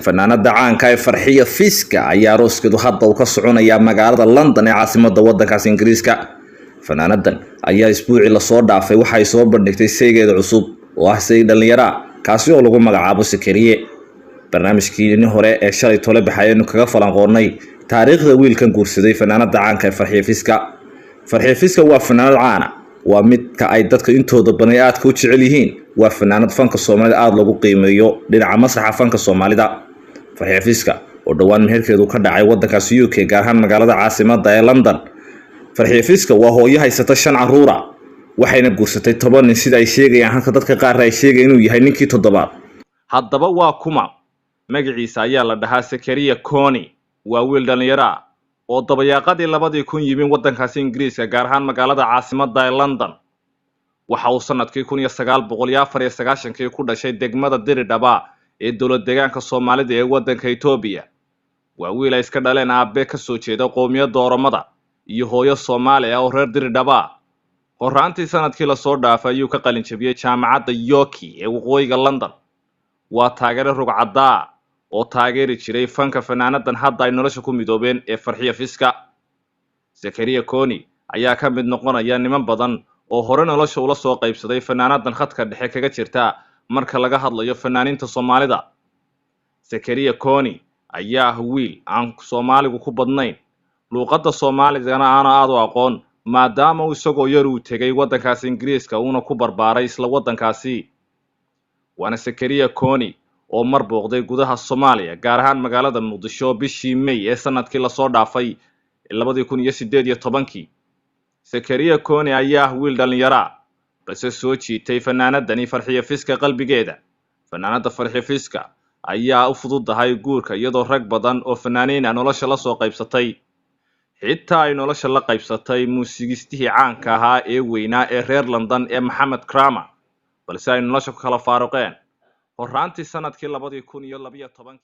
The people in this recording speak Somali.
fanaanada caanka ee Farxiyo Fiska ayaa arooskeedu hadda uu ka soconaya magaalada London ee caasimadda waddankaas Ingiriiska. Fanaanadan ayaa isbuucii la soo dhaafay waxay soo bandhigtay saygeeda cusub oo ah say dhalinyaro kaasi oo lagu magacaabo Sakariye. barnaamijkii hore ee shalay tole baxayeen kaga falanqoonay taariikhda wiilkan guursaday fanaanada caanka ee Farxiyo Fiska. Farxiyo Fiska waa fanaanad caana waa mid ka ay dadka intooda badan aad ku jecel yihiin waa fanaanad fanka Soomaalida aad lagu qiimeeyo dhinaca masraxa fanka Soomaalida. Farxiyo Fiska oo dhawaan meherkeedu ka dhacay waddankaas UK gaar ahaan magaalada caasimadda ee London. Farxiyo Fiska waa hooyo haysata 5 caruur ah waxayna guursatay 10 nin sida ay sheegayaan halka dadka qaar ay sheegayaan inuu yahay ninkii 7aad. Haddaba waa kuma magaciisa ayaa la dhahaa Sakariye Koni waa wiil dhalinyaro oo dabayaaqadii 2000 yimin waddankaas Ingiriiska gaar ahaan magaalada caasimadda ee London. waxa uu sanadkii 1994 ku dhashay degmada Diridhaba ee dowlad deegaanka Soomaalida ee waddanka Itoobiya. waa wiil ay iska dhaleen aabe ka soo jeeda qoomiyadda Oromada iyo hooyo Soomaali ah oo reer Diridhaba. horaantii sanadkii la soo dhaafay ayuu ka qalin jabiyay jaamacadda Yoki ee waqooyiga London. waa taageere rugcadda oo taageeri jiray fanka fanaanadan hadda ay nolosha ku midoobeen ee Farxiyo Fiska. Sakariye Koni ayaa ka mid noqonaya niman badan oo hore nolosha ula soo qaybsaday fanaanadan khadka dhexe kaga jirta marka laga hadlayo fanaaninta Soomaalida. Sakariye Koni ayaa wiil aan Soomaaligu ku badnayn luqadda Soomaalidana aan aad u aqoon maadaama uu isagoo yar u tagay waddankaas Ingiriiska una ku barbaaray isla waddankaasi. waana Sakariye Koni oo mar booqday gudaha Soomaaliya gaar ahaan magaalada Muqdisho bishii May ee sanadkii la soo dhaafay 2018. Sakariye Koni ayaa wiil dhalinyaro balse soo jiitay fanaanadani Farxiyo Fiska qalbigeeda. fanaanada Farxiyo Fiska ayaa u fududahay guurka iyadoo rag badan oo fanaaniin nolosha la soo qaybsatay. xitaa ay nolosha la qaybsatay muusigistihii caanka ahaa ee weynaa ee reer London ee Maxamed Kramer balse ay nolosha kala faaruqeen horaantii sanadkii 2012.